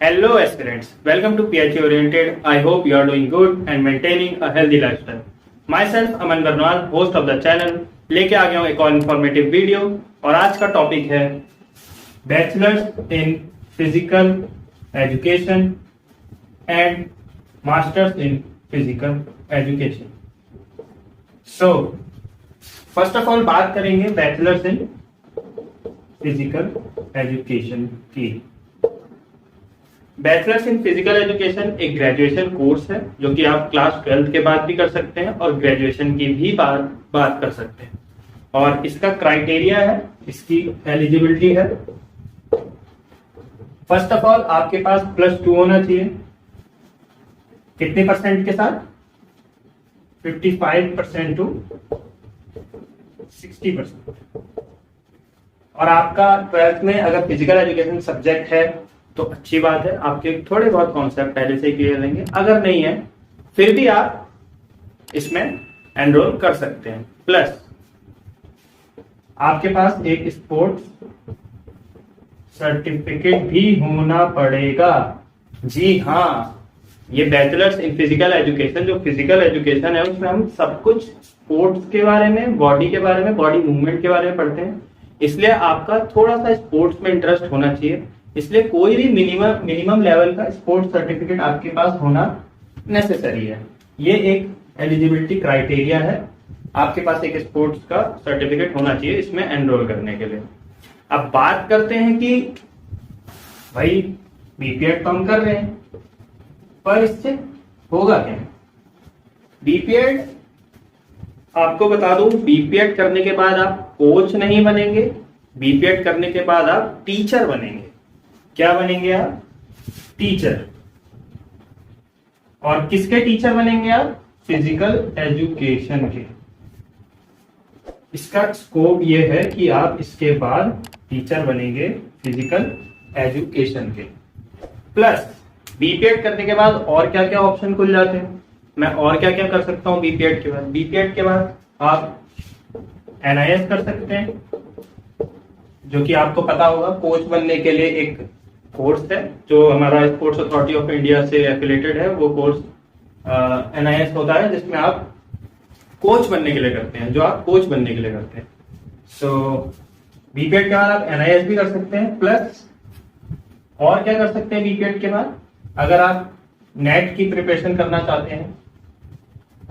Hello aspirants, welcome to PHA Oriented. I hope you are doing good and maintaining a healthy lifestyle. Myself Aman Barnwal, host of the channel, लेके आ गया हूँ एक और informative video और आज का topic है bachelors in physical education and masters in physical education. So first of all बात करेंगे बैचलर्स इन फिजिकल एजुकेशन की. बैचलर्स इन फिजिकल एजुकेशन एक ग्रेजुएशन कोर्स है जो कि आप क्लास 12 के बाद भी कर सकते हैं और ग्रेजुएशन की भी बात कर सकते हैं. और इसका क्राइटेरिया है, इसकी एलिजिबिलिटी है. फर्स्ट ऑफ ऑल आपके पास +2 होना चाहिए. कितने परसेंट के साथ? 55% टू 60%. और आपका 12th में अगर फिजिकल एजुकेशन सब्जेक्ट है तो अच्छी बात है, आपके थोड़े बहुत कॉन्सेप्ट पहले से क्लियर रहेंगे. अगर नहीं है फिर भी आप इसमें एनरोल कर सकते हैं. प्लस आपके पास एक स्पोर्ट्स सर्टिफिकेट भी होना पड़ेगा. जी हाँ, ये बैचलर्स इन फिजिकल एजुकेशन जो फिजिकल एजुकेशन है उसमें हम सब कुछ स्पोर्ट्स के बारे में, बॉडी के बारे में, बॉडी मूवमेंट के बारे में पढ़ते हैं. इसलिए आपका थोड़ा सा स्पोर्ट्स में इंटरेस्ट होना चाहिए. इसलिए कोई भी मिनिमम लेवल का स्पोर्ट्स सर्टिफिकेट आपके पास होना नेसेसरी है. ये एक एलिजिबिलिटी क्राइटेरिया है. आपके पास एक स्पोर्ट्स का सर्टिफिकेट होना चाहिए इसमें एनरोल करने के लिए. अब बात करते हैं कि भाई बीपीएड तो हम कर रहे हैं पर इससे होगा क्या. बीपीएड आपको बता दूं, बीपीएड करने के बाद आप कोच नहीं बनेंगे. बीपीएड करने के बाद आप टीचर बनेंगे. क्या बनेंगे आप? टीचर. और किसके टीचर बनेंगे आप? फिजिकल एजुकेशन के. इसका स्कोप ये है कि आप इसके बाद टीचर बनेंगे फिजिकल एजुकेशन के. प्लस बीपीएड करने के बाद और क्या क्या ऑप्शन खुल जाते हैं. मैं और क्या क्या कर सकता हूं बीपीएड के बाद? बीपीएड के बाद आप एनआईएस कर सकते हैं जो कि आपको पता होगा कोच बनने के लिए एक कोर्स है जो हमारा स्पोर्ट्स अथॉरिटी ऑफ इंडिया से एफिलेटेड है. वो कोर्स एनआईएस होता है जिसमें आप कोच बनने के लिए करते हैं, जो आप कोच बनने के लिए करते हैं. सो बीपीएड के बाद आप एनआईएस भी कर सकते हैं. प्लस और क्या कर सकते हैं बीपीएड के बाद? अगर आप नेट की प्रिपरेशन करना चाहते हैं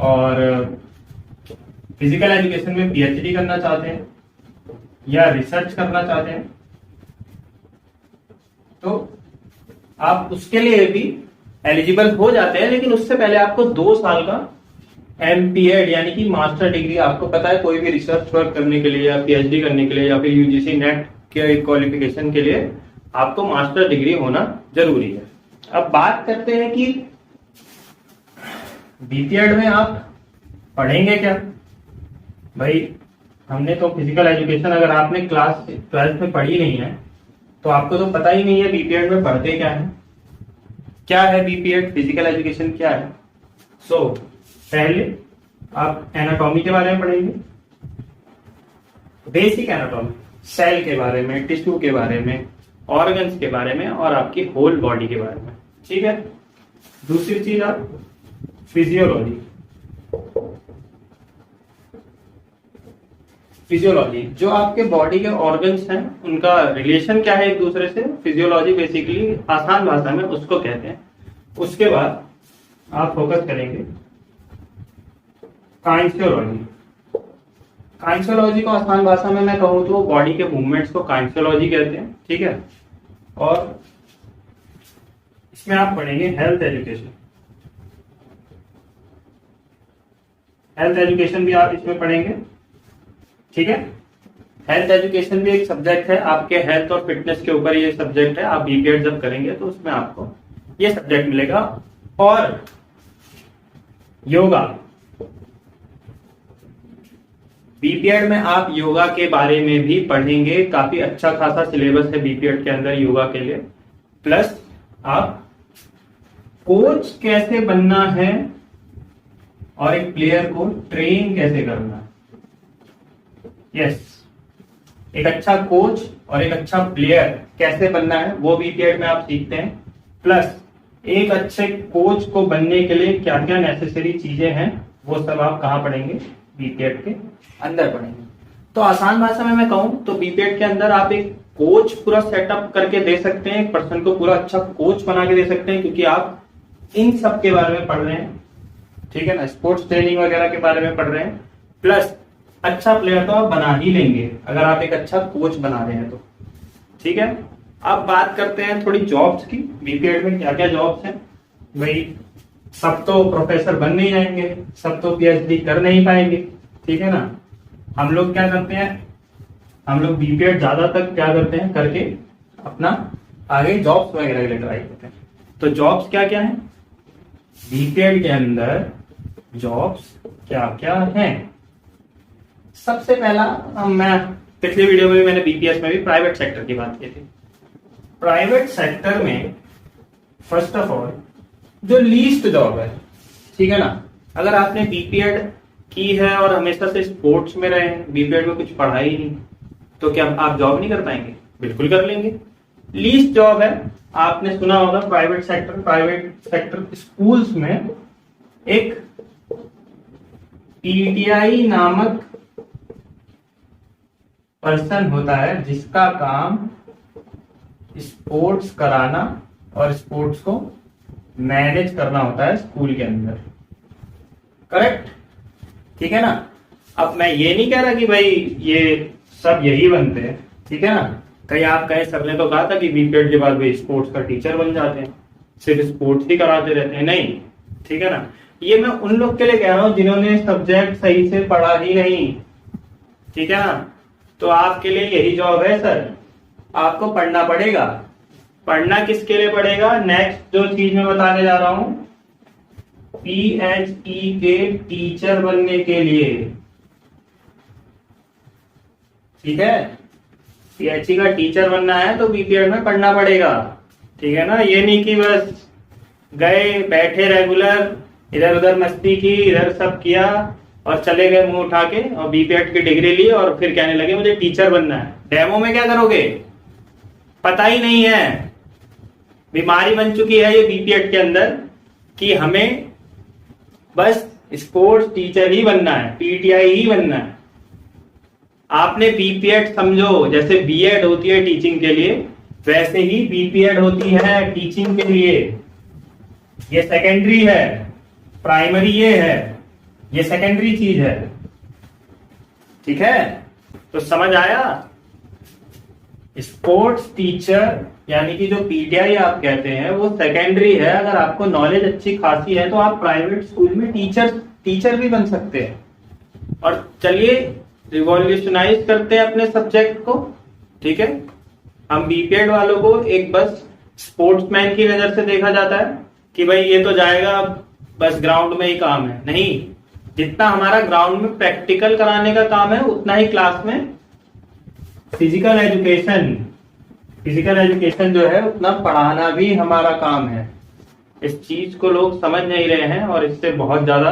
और फिजिकल एजुकेशन में पीएचडी करना चाहते हैं या रिसर्च करना चाहते हैं तो आप उसके लिए भी एलिजिबल हो जाते हैं. लेकिन उससे पहले आपको 2 साल का एमपीएड यानी कि मास्टर डिग्री, आपको पता है कोई भी रिसर्च वर्क करने के लिए या पीएचडी करने के लिए या फिर यूजीसी नेट के क्वालिफिकेशन के लिए आपको मास्टर डिग्री होना जरूरी है. अब बात करते हैं कि बीपीएड में आप पढ़ेंगे क्या. भाई हमने तो फिजिकल एजुकेशन, अगर आपने क्लास 12th में पढ़ी नहीं है तो आपको तो पता ही नहीं है बीपीएड में पढ़ते क्या है. क्या है बीपीएड? फिजिकल एजुकेशन क्या है? सो पहले आप एनाटॉमी के बारे में पढ़ेंगे, बेसिक एनाटॉमी, सेल के बारे में, टिश्यू के बारे में, ऑर्गन्स के बारे में और आपकी होल बॉडी के बारे में. ठीक है. दूसरी चीज आप फिजियोलॉजी. फिजियोलॉजी जो आपके बॉडी के ऑर्गन्स हैं उनका रिलेशन क्या है एक दूसरे से, फिजियोलॉजी बेसिकली आसान भाषा में उसको कहते हैं. उसके बाद आप फोकस करेंगे काइंसियोलॉजी. काइंसियोलॉजी को आसान भाषा में मैं कहूं तो बॉडी के मूवमेंट्स को काइंसियोलॉजी कहते हैं. ठीक है. और इसमें आप पढ़ेंगे हेल्थ एजुकेशन. हेल्थ एजुकेशन भी आप इसमें पढ़ेंगे. ठीक है. हेल्थ एजुकेशन भी एक सब्जेक्ट है आपके हेल्थ और फिटनेस के ऊपर. ये सब्जेक्ट है. आप बीपीएड जब करेंगे तो उसमें आपको ये सब्जेक्ट मिलेगा. और योगा, बीपीएड में आप योगा के बारे में भी पढ़ेंगे. काफी अच्छा खासा सिलेबस है बीपीएड के अंदर योगा के लिए. प्लस आप कोच कैसे बनना है और एक प्लेयर को ट्रेन कैसे करना है. यस, एक अच्छा कोच और एक अच्छा प्लेयर कैसे बनना है वो बीपीएड में आप सीखते हैं. प्लस एक अच्छे कोच को बनने के लिए क्या क्या नेसेसरी चीजें हैं वो सब आप कहाँ पढ़ेंगे, बीपीएड के अंदर पढ़ेंगे। तो आसान भाषा में मैं कहूँ तो बीपीएड के अंदर आप एक कोच पूरा सेटअप करके दे सकते हैं, एक पर्सन को पूरा अच्छा कोच बना के दे सकते हैं, क्योंकि आप इन सब के बारे में पढ़ रहे हैं, ठीक है ना, स्पोर्ट्स ट्रेनिंग वगैरह के बारे में पढ़ रहे हैं। प्लस अच्छा प्लेयर तो आप बना ही लेंगे अगर आप एक अच्छा कोच बना रहे हैं तो, ठीक है। अब बात करते हैं थोड़ी जॉब्स की, बीपीएड में क्या क्या जॉब्स हैं। भाई सब तो प्रोफेसर बन नहीं जाएंगे, सब तो पीएचडी कर नहीं पाएंगे, ठीक है ना। हम लोग क्या करते हैं, हम लोग बीपीएड ज्यादा तक क्या करते हैं करके अपना आगे जॉब्स वगैरह के लिए ट्राई करते हैं। तो जॉब्स क्या क्या है बीपीएड के अंदर, जॉब्स क्या क्या हैं। सबसे पहला, मैं पिछले वीडियो में भी मैंने बीपीएस में भी प्राइवेट सेक्टर की बात की थी। प्राइवेट सेक्टर में फर्स्ट ऑफ ऑल जो लीस्ट जॉब है, ठीक है ना, अगर आपने बीपीएड की है और हमेशा से स्पोर्ट्स में रहे, बीपीएड में कुछ पढ़ा ही नहीं, तो क्या आप जॉब नहीं कर पाएंगे? बिल्कुल कर लेंगे। लीस्ट जॉब है, आपने सुना होगा प्राइवेट सेक्टर स्कूल्स में एक पीटीआई नामक पर्सन होता है जिसका काम स्पोर्ट्स कराना और स्पोर्ट्स को मैनेज करना होता है स्कूल के अंदर, करेक्ट, ठीक है ना। अब मैं ये नहीं कह रहा कि भाई ये सब यही बनते हैं, ठीक है ना। कहीं आप कहे सर ने तो कहा था कि बीपीएड के बाद भाई स्पोर्ट्स का टीचर बन जाते हैं, सिर्फ स्पोर्ट्स ही कराते रहते हैं, नहीं, ठीक है ना। ये मैं उन लोग के लिए कह रहा हूं जिन्होंने सब्जेक्ट सही से पढ़ा ही नहीं, ठीक है ना। तो आपके लिए यही जॉब है सर, आपको पढ़ना पड़ेगा। पढ़ना किसके लिए पड़ेगा? नेक्स्ट जो चीज मैं बताने जा रहा हूं, पीएचई के टीचर बनने के लिए, ठीक है। पीएचई का टीचर बनना है तो बीपीएड में पढ़ना पड़ेगा, ठीक है ना। ये नहीं कि बस गए बैठे रेगुलर, इधर उधर मस्ती की, इधर सब किया और चले गए मुंह उठा के और बीपीएड की डिग्री ली और फिर कहने लगे मुझे टीचर बनना है। डेमो में क्या करोगे? पता ही नहीं है। बीमारी बन चुकी है ये बीपीएड के अंदर कि हमें बस स्पोर्ट्स टीचर ही बनना है, पीटीआई ही बनना है। आपने बीपीएड समझो जैसे बीएड होती है टीचिंग के लिए, वैसे ही बीपीएड होती है टीचिंग के लिए। ये सेकेंडरी है, प्राइमरी ये है, ये सेकेंडरी चीज है, ठीक है। तो समझ आया? स्पोर्ट्स टीचर यानी कि जो पीटीआई आप कहते हैं वो सेकेंडरी है। अगर आपको नॉलेज अच्छी खासी है तो आप प्राइवेट स्कूल में टीचर भी बन सकते हैं। और चलिए रिवॉल्यूशनाइज करते हैं अपने सब्जेक्ट को, ठीक है। हम बीपीएड वालों को एक बस स्पोर्ट्समैन की नजर से देखा जाता है कि भाई ये तो जाएगा बस ग्राउंड में ही काम है, नहीं। जितना हमारा ग्राउंड में प्रैक्टिकल कराने का काम है उतना ही क्लास में फिजिकल एजुकेशन जो है उतना पढ़ाना भी हमारा काम है। इस चीज को लोग समझ नहीं रहे हैं और इससे बहुत ज्यादा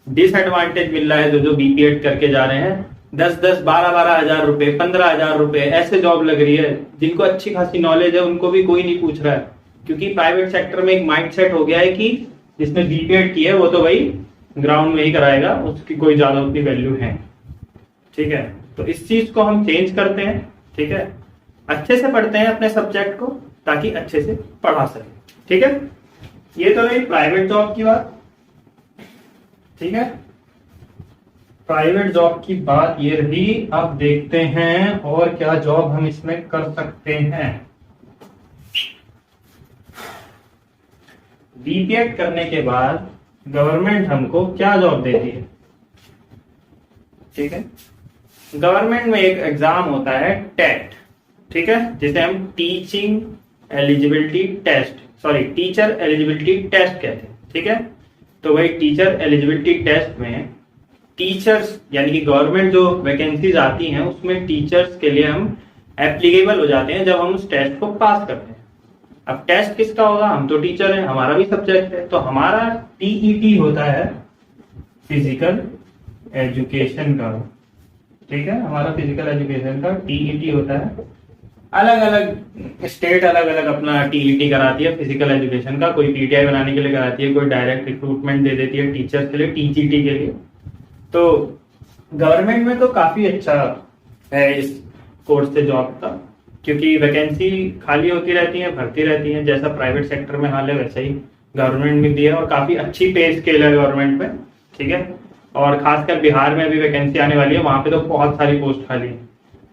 डिसएडवांटेज मिल रहा है। जो बीपीएड करके जा रहे हैं 10-10, 12-12 हजार रुपए, 15 हजार रुपए ऐसे जॉब लग रही है। जिनको अच्छी खासी नॉलेज है उनको भी कोई नहीं पूछ रहा है, क्योंकि प्राइवेट सेक्टर में एक माइंडसेट हो गया है कि जिसने बीपीएड की है वो तो भाई ग्राउंड में ही कराएगा, उसकी कोई ज्यादा उतनी वैल्यू है, ठीक है। तो इस चीज को हम चेंज करते हैं, ठीक है। अच्छे से पढ़ते हैं अपने सब्जेक्ट को ताकि अच्छे से पढ़ा सके, ठीक है। ये तो रही प्राइवेट जॉब की बात, ठीक है। प्राइवेट जॉब की बात ये रही। अब देखते हैं और क्या जॉब हम इसमें कर सकते हैं। बीपीएड करने के बाद गवर्नमेंट हमको क्या जॉब देती है, ठीक है। गवर्नमेंट में एक एग्जाम होता है टेट, ठीक है, जिसे हम टीचर एलिजिबिलिटी टेस्ट कहते हैं, ठीक है। तो वही टीचर एलिजिबिलिटी टेस्ट में टीचर्स यानी कि गवर्नमेंट जो वैकेंसीज आती हैं उसमें टीचर्स के लिए हम एप्लीकेबल हो जाते हैं जब हम उस टेस्ट को पास करते हैं। अब टेस्ट किसका होगा? हम तो टीचर हैं, हमारा भी सब्जेक्ट है, तो हमारा टीईटी होता है फिजिकल एजुकेशन का, ठीक है। हमारा फिजिकल एजुकेशन का टीईटी होता है अलग अलग स्टेट अलग अलग अपना टीईटी कराती है फिजिकल एजुकेशन का, कोई पीटीआई बनाने के लिए कराती है, कोई डायरेक्ट रिक्रूटमेंट दे देती है टीचर्स के लिए, टीजीटी के लिए। तो गवर्नमेंट में तो काफी अच्छा है इस कोर्स से जॉब का, क्योंकि वैकेंसी खाली होती रहती है, भरती रहती है, जैसा प्राइवेट सेक्टर में हाल है वैसा ही गवर्नमेंट में भी है, और काफी अच्छी पे स्केल है गवर्नमेंट में, ठीक है। और खासकर बिहार में भी वैकेंसी आने वाली है, वहां पे तो बहुत सारी पोस्ट खाली है।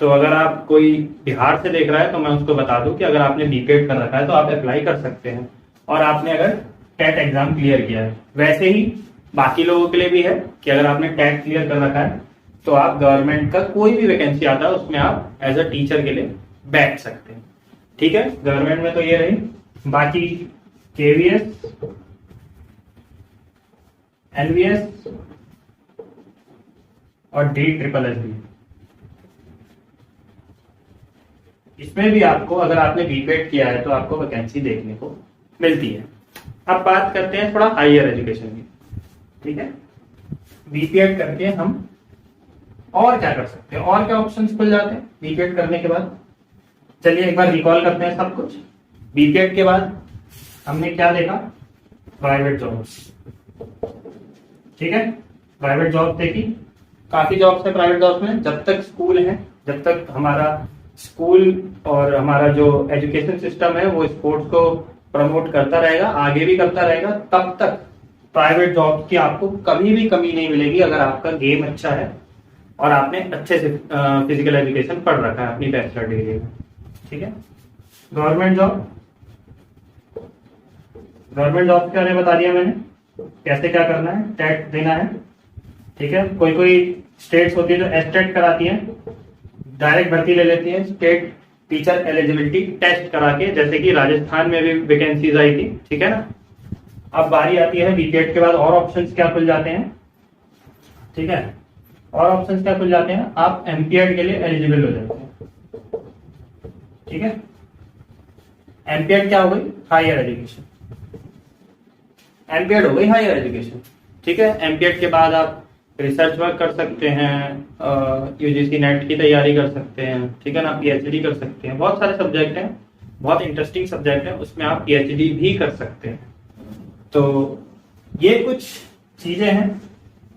तो अगर आप कोई बिहार से देख रहा है तो मैं उसको बता दूं कि अगर आपने बीपीएड कर रखा है तो आप अप्लाई कर सकते हैं, और आपने अगर टेट एग्जाम क्लियर किया है। वैसे ही बाकी लोगों के लिए भी है कि अगर आपने टेट क्लियर कर रखा है तो आप गवर्नमेंट का कोई भी वैकेंसी आता है उसमें आप एज अ टीचर के लिए बैठ सकते हैं, ठीक है। गवर्नमेंट में तो ये रही। बाकी केवीएस, एलवीएस और DSSS भी, इसमें भी आपको अगर आपने बीपीएड किया है तो आपको वैकेंसी देखने को मिलती है। अब बात करते हैं थोड़ा हायर एजुकेशन की, ठीक है। बीपीएड करके हम और क्या कर सकते हैं, और क्या ऑप्शंस खुल जाते हैं बीपीएड करने के बाद। चलिए एक बार रिकॉल करते हैं सब कुछ। बीपीएड के बाद हमने क्या देखा, प्राइवेट जॉब्स, ठीक है। प्राइवेट जॉब देखी, काफी जॉब्स है प्राइवेट जॉब्स में। जब तक स्कूल है, जब तक हमारा स्कूल और हमारा जो एजुकेशन सिस्टम है वो स्पोर्ट्स को प्रमोट करता रहेगा, आगे भी करता रहेगा, तब तक प्राइवेट जॉब की आपको कभी भी कमी नहीं मिलेगी, अगर आपका गेम अच्छा है और आपने अच्छे से फिजिकल एजुकेशन पढ़ रखा है अपनी बैचलर डिग्री में, ठीक है। गवर्नमेंट जॉब, गवर्नमेंट जॉब के बारे में बता दिया मैंने, कैसे क्या करना है, टेट देना है, ठीक है। कोई कोई स्टेट्स होती है जो एस्टेट कराती है, डायरेक्ट भर्ती ले लेती है, स्टेट टीचर एलिजिबिलिटी टेस्ट करा के, जैसे कि राजस्थान में भी वैकेंसीज आई थी, ठीक है ना। अब बारी आती है बीपीएड के बाद और ऑप्शंस क्या खुल जाते हैं, ठीक है। और ऑप्शंस क्या खुल जाते हैं, आप एमपीएड के लिए एलिजिबल हो जाते हैं, ठीक है। एमपीएड क्या हो गई, हायर एजुकेशन, एमपीएड हो गई हायर एजुकेशन, ठीक है। एमपीएड के बाद आप रिसर्च वर्क कर सकते हैं, यूजीसी नेट की तैयारी कर सकते हैं, ठीक है ना, पीएचडी कर सकते हैं, बहुत सारे सब्जेक्ट हैं, बहुत इंटरेस्टिंग सब्जेक्ट है, उसमें आप पीएचडी भी कर सकते हैं। तो ये कुछ चीजें हैं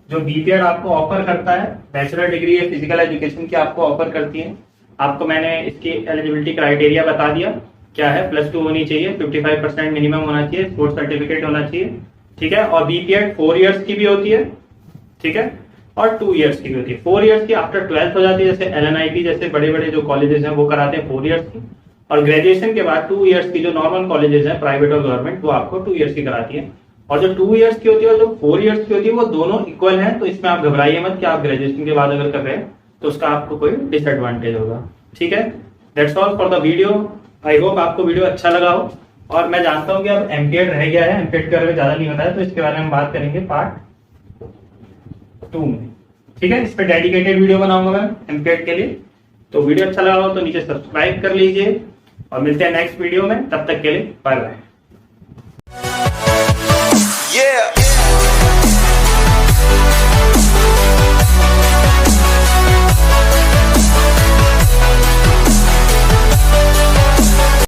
जो बीपीएड आपको ऑफर करता है, बैचलर डिग्री या फिजिकल एजुकेशन की आपको ऑफर करती है। आपको मैंने इसकी एलिजिबिलिटी क्राइटेरिया बता दिया, क्या है, +2 होनी चाहिए, 55% मिनिमम होना चाहिए, स्पोर्ट्स सर्टिफिकेट होना चाहिए, ठीक है। और बीपीएड 4 इयर्स की भी होती है, ठीक है, और 2 इयर्स की भी होती है। 4 इयर्स की आफ्टर 12th हो जाती है, जैसे एलएनआईटी जैसे बड़े बड़े जो कॉलेजेस हैं वो कराते हैं 4 इयर्स की, और ग्रेजुएशन के बाद 2 इयर्स की जो नॉर्मल कॉलेजेस हैं प्राइवेट और गवर्नमेंट वो आपको 2 इयर्स की कराती है। और जो 2 इयर्स की होती है और जो 4 इयर्स की होती है वो दोनों इक्वल है, तो इसमें आप घबराइए मत कि आप ग्रेजुएशन के बाद अगर कर रहे हैं तो उसका आपको कोई डिसएडवांटेज होगा, ठीक है। That's all for the video. I hope आपको वीडियो अच्छा लगा हो, और मैं जानता हूँ कि अब एमपीएड रह गया है, एमपीएड के बारे में ज्यादा नहीं बताया, तो इसके बारे में बात करेंगे पार्ट 2 में, ठीक है। इस पर डेडिकेटेड वीडियो बनाऊंगा मैं एमपीएड के लिए। तो वीडियो अच्छा लगा हो तो नीचे सब्सक्राइब कर लीजिए, और मिलते हैं नेक्स्ट वीडियो में, तब तक के लिए बाय बाय।